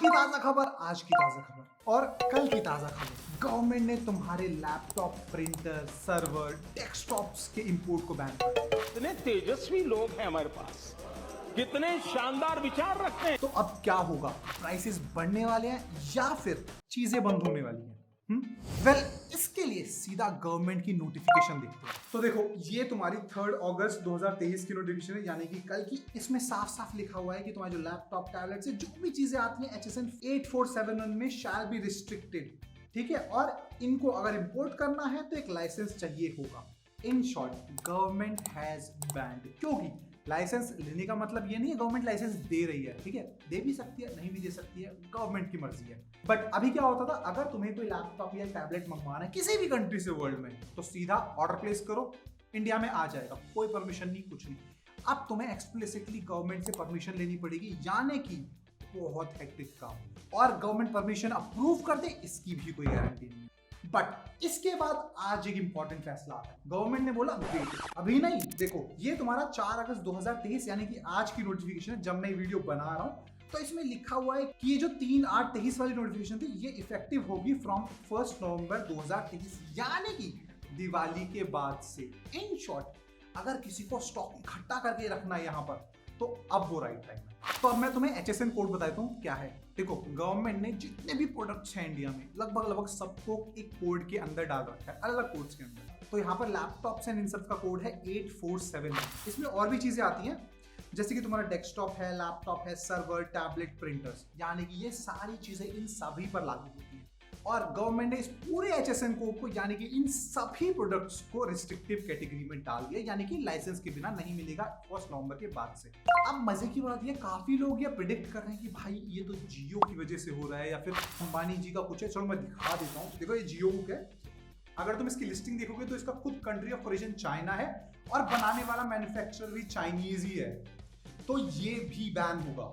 आज की ताजा खबर और कल की ताजा खबर। गवर्नमेंट ने तुम्हारे लैपटॉप, प्रिंटर, सर्वर, डेस्कटॉप्स के इंपोर्ट को बैन कर दिया। कितने तेजस्वी लोग हैं हमारे पास, कितने शानदार विचार रखते हैं। तो अब क्या होगा? प्राइसेस बढ़ने वाले हैं या फिर चीजें बंद होने वाली हैं? वेल, इसके लिए सीधा गवर्नमेंट की नोटिफिकेशन देखते हैं। तो देखो, ये तुम्हारी 3 अगस्त 2023 की नोटिफिकेशन है, यानी कि कल की। इसमें साफ साफ लिखा हुआ है कि तुम्हारे जो लैपटॉप, टैबलेट से जो भी चीजें आती हैं HSN 8471 में शैल बी रिस्ट्रिक्टेड। ठीक है, और इनको अगर इंपोर्ट करना है तो एक लाइसेंस चाहिए होगा। In short, government has banned. क्योंकि लाइसेंस लेने का मतलब ये नहीं है गवर्नमेंट लाइसेंस दे रही है। ठीक है, दे भी सकती है, नहीं भी दे सकती है, गवर्नमेंट की मर्जी है। बट अभी क्या होता था, अगर तुम्हें कोई लैपटॉप या टैबलेट मंगवाना है किसी भी कंट्री से वर्ल्ड में, तो सीधा ऑर्डर प्लेस करो, इंडिया में आ जाएगा, कोई परमिशन नहीं, कुछ नहीं। अब तुम्हें एक्सप्लिसिटली गवर्नमेंट से परमिशन लेनी पड़ेगी, यानी कि बहुत हेक्टिक काम। और गवर्नमेंट परमिशन अप्रूव कर दे, इसकी भी कोई गारंटी नहीं है। बट इसके बाद आज एक इंपॉर्टेंट फैसला आता है। गवर्नमेंट ने बोला वेट, अभी नहीं। देखो, ये तुम्हारा 4 अगस्त 2023 यानी कि आज की नोटिफिकेशन है, जब मैं वीडियो बना रहा हूं। तो इसमें लिखा हुआ है कि ये जो 3/8/23 वाली नोटिफिकेशन थी, ये इफेक्टिव होगी फ्रॉम 1 नवंबर 2023, यानी कि दिवाली के बाद से। इन शॉर्ट, अगर किसी को स्टॉक इकट्ठा करके रखना है यहाँ पर, तो अब वो राइट टाइम है। तो अब मैं तुम्हें HSN कोड बताता हूँ क्या है। देखो, गवर्नमेंट ने जितने भी प्रोडक्ट्स हैं इंडिया में, लगभग सबको एक कोड के अंदर डाल रखा है, अलग अलग कोड्स के अंदर। तो यहाँ पर लैपटॉप्स एंड इन सब का कोड है 847। इसमें और भी चीजें आती हैं, जैसे कि तुम्हारा डेस्कटॉप है, लैपटॉप है, सर्वर, टैबलेट, प्रिंटर्स, यानी कि ये सारी चीजें इन सभी पर लागू होती हैं। और गवर्नमेंट ने इस पूरे HSN कोड को, यानी कि इन सभी प्रोडक्ट्स को रिस्ट्रिक्टिव कैटेगरी में डाल दिया, यानी कि लाइसेंस के बिना नहीं मिलेगा 1 नवंबर के बाद से। अब मजे की बात ये, काफी लोग ये प्रिडिक्ट कर रहे हैं कि भाई ये तो जियो की वजह से हो रहा है या फिर अंबानी जी का कुछ है। चलो मैं दिखा देता हूँ। देखो, ये जियो बुक है। अगर तुम इसकी लिस्टिंग देखोगे तो इसका खुद कंट्री ऑफ ओरिजिन चाइना है और बनाने वाला मैन्युफैक्चरर भी चाइनीज ही है, तो ये भी बैन होगा।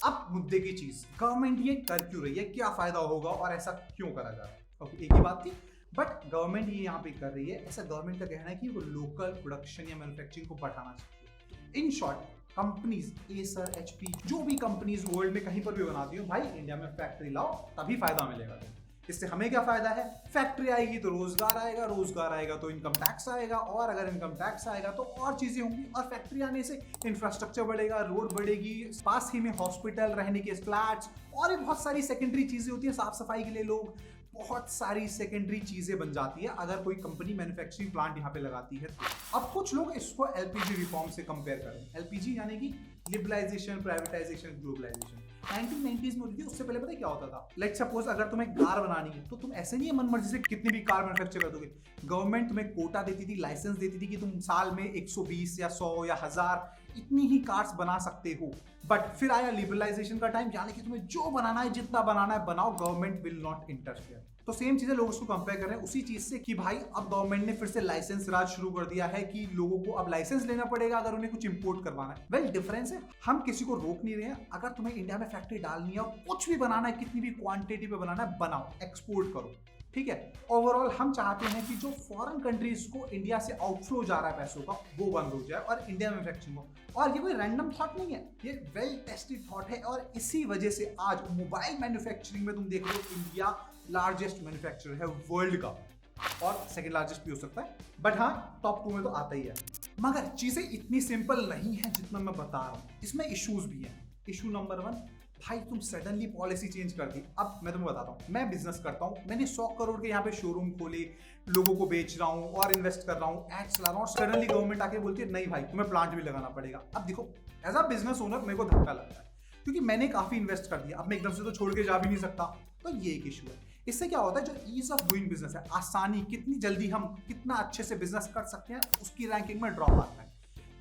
अब मुद्दे की चीज, गवर्नमेंट ये कर क्यों रही है, क्या फायदा होगा और ऐसा क्यों करा जा रहा है? ओके, एक ही बात थी, बट गवर्नमेंट ये यहाँ पे कर रही है। ऐसा गवर्नमेंट का कहना है कि वो लोकल प्रोडक्शन या मैन्युफैक्चरिंग को बढ़ाना चाहती है। In short, companies Acer, HP, जो भी कंपनीज वर्ल्ड में कहीं पर भी बनाती हो, भाई इंडिया में फैक्ट्री लाओ, तभी फायदा मिलेगा। इससे हमें क्या फायदा है? फैक्ट्री आएगी तो रोजगार आएगा, रोजगार आएगा तो इनकम टैक्स आएगा, और अगर इनकम टैक्स आएगा तो और चीजें होंगी, और फैक्ट्री आने से इंफ्रास्ट्रक्चर बढ़ेगा, रोड बढ़ेगी, पास ही में हॉस्पिटल, रहने के फ्लैट्स, और भी बहुत सारी सेकेंडरी चीजें होती है, साफ सफाई के लिए लोग, बहुत सारी सेकेंडरी चीजें बन जाती है अगर कोई कंपनी मैन्युफैक्चरिंग प्लांट यहाँ पे लगाती है। अब कुछ लोग इसको LPG रिफॉर्म से कंपेयर करें। LPG यानी कि लिबरलाइजेशन, प्राइवेटाइजेशन, ग्लोबलाइजेशन 1990s में होती थी। उससे पहले पता है क्या होता था? लेट सपोज अगर तुम्हें कार बनानी है तो तुम ऐसे नहीं है मन मर्जी से कितनी भी कार मैन्युफैक्चर कर दोगे। गवर्नमेंट तुम्हें कोटा देती थी, लाइसेंस देती थी कि तुम साल में 120 या 100 या 1000 इतनी ही कार्स बना सकते हो। बट फिर आया लिबरलाइजेशन का टाइम, यानी कि तुम्हें जो बनाना है, जितना बनाना है बनाओ, गवर्नमेंट विल नॉट इंटरफेयर। तो सेम चीजें लोग उसको कंपेयर कर रहे हैं उसी चीज से कि भाई अब गवर्नमेंट ने फिर से लाइसेंस राज शुरू कर दिया है कि लोगों को अब लाइसेंस लेना पड़ेगा अगर उन्हें कुछ इंपोर्ट करवाना है। वेल, डिफरेंस है, हम किसी को रोक नहीं रहे हैं। अगर तुम्हें इंडिया में फैक्ट्री डालनी है और कुछ भी बनाना है, कितनी भी क्वांटिटी पे बनाना है, बनाओ, एक्सपोर्ट करो। ठीक है, ओवरऑल हम चाहते हैं कि जो फॉरेन कंट्रीज को इंडिया से आउटफ्लो जा रहा है पैसों का, वो बंद हो जाए और इंडिया में मैन्युफैक्चरिंग हो। और ये कोई रैंडम थॉट नहीं है, ये वेल टेस्टेड थॉट है। और इसी वजह से आज मोबाइल मैन्युफैक्चरिंग में तुम देख लो, इंडिया लार्जेस्ट मैन्युफैक्चरर है वर्ल्ड का, और सेकंड लार्जेस्ट भी हो सकता है, बट हाँ, टॉप 2 में तो आता ही है। मगर चीजें इतनी सिंपल नहीं है जितना मैं बता रहा हूँ, इसमें इश्यूज भी हैं। इशू नंबर 1, भाई तुम सडनली पॉलिसी चेंज कर दी। अब मैं तुम्हें बताता हूँ, मैं बिजनेस करता हूँ, मैंने 100 करोड़ के यहाँ पे शोरूम खोले, लोगों को बेच रहा हूँ और इन्वेस्ट कर रहा हूँ, एड्स ला रहा हूँ, और सडनली गवर्नमेंट आके बोलती है नहीं भाई तुम्हें प्लांट भी लगाना पड़ेगा। अब देखो, एज अ बिजनेस ओनर मेरे को धक्का लगता है, क्योंकि मैंने काफी इन्वेस्ट कर दिया, अब मैं एकदम से तो छोड़ के जा भी नहीं सकता। तो ये एक इशू है। इससे क्या होता है, जो ईज ऑफ डूइंग बिजनेस है, आसानी, कितनी जल्दी हम कितना अच्छे से बिजनेस कर सकते हैं, उसकी रैंकिंग में ड्रॉप आता है।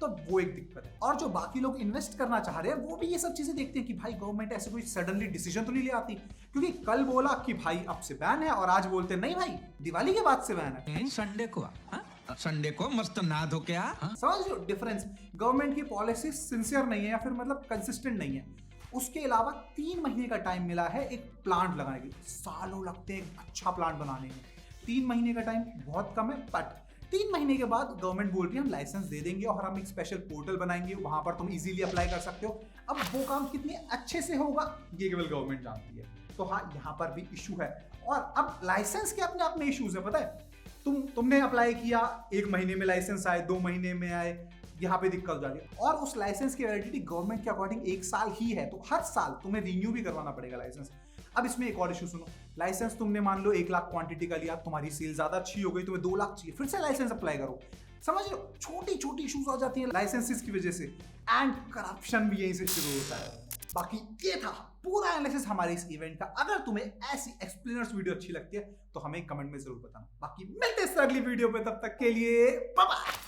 तो वो एक दिक्कत है। और जो बाकी लोग इन्वेस्ट करना चाह रहे हैं, वो भी ये सब चीजें देखते हैं कि भाई गवर्नमेंट ऐसे कोई सडनली डिसीजन तो नहीं ले आती, क्योंकि कल बोला कि भाई अब से बैन है और आज बोलते नहीं भाई दिवाली के बाद से बैन है। संडे को मस्त नहा धो के आ। समझ लो डिफरेंस। गवर्नमेंट की पॉलिसी सिंसियर नहीं है या फिर मतलब कंसिस्टेंट नहीं है। उसके अलावा 3 महीने का टाइम मिला है एक प्लांट लगाने के लिए। सालों लगते हैं एक अच्छा प्लांट बनाने में, 3 महीने का टाइम बहुत कम है। बट 3 महीने के बाद गवर्नमेंट बोल रही है हम लाइसेंस दे देंगे और हम एक स्पेशल पोर्टल बनाएंगे, वहां पर तुम इजीली अप्लाई कर सकते हो। अब वो काम कितने अच्छे से होगा ये केवल गवर्नमेंट जानती है। तो हाँ, यहाँ पर भी इशू है। और अब लाइसेंस के अपने आप में इश्यूज है, पता है। तुमने अप्लाई किया, 1 महीने में लाइसेंस आए, 2 महीने में आए, यहाँ पे दिक्कत हो जाती है। और उस लाइसेंस की वैलिडिटी गवर्नमेंट के अकॉर्डिंग 1 साल ही है, तो हर साल तुम्हें रिन्यू भी करवाना पड़ेगा लाइसेंस। अब इसमें एक और इशू सुनो, लाइसेंस तुमने मान लो 1 लाख क्वांटिटी का लिया, तुम्हारी सेल ज्यादा अच्छी हो गई, तुम्हें 2 लाख चाहिए, फिर से लाइसेंस अप्लाई करो। समझ लो, छोटी छोटी इश्यूज आ जाती है लाइसेंसेस की वजह से। एंड करप्शन भी यहीं से शुरू होता है। बाकी ये था पूरा एनालिसिस हमारे इस इवेंट का। अगर तुम्हें ऐसी एक्सप्लेनर्स वीडियो अच्छी लगती है तो हमें कमेंट में जरूर बताना। बाकी मिलते हैं अगली वीडियो पे, तब तक के लिए बाय बाय।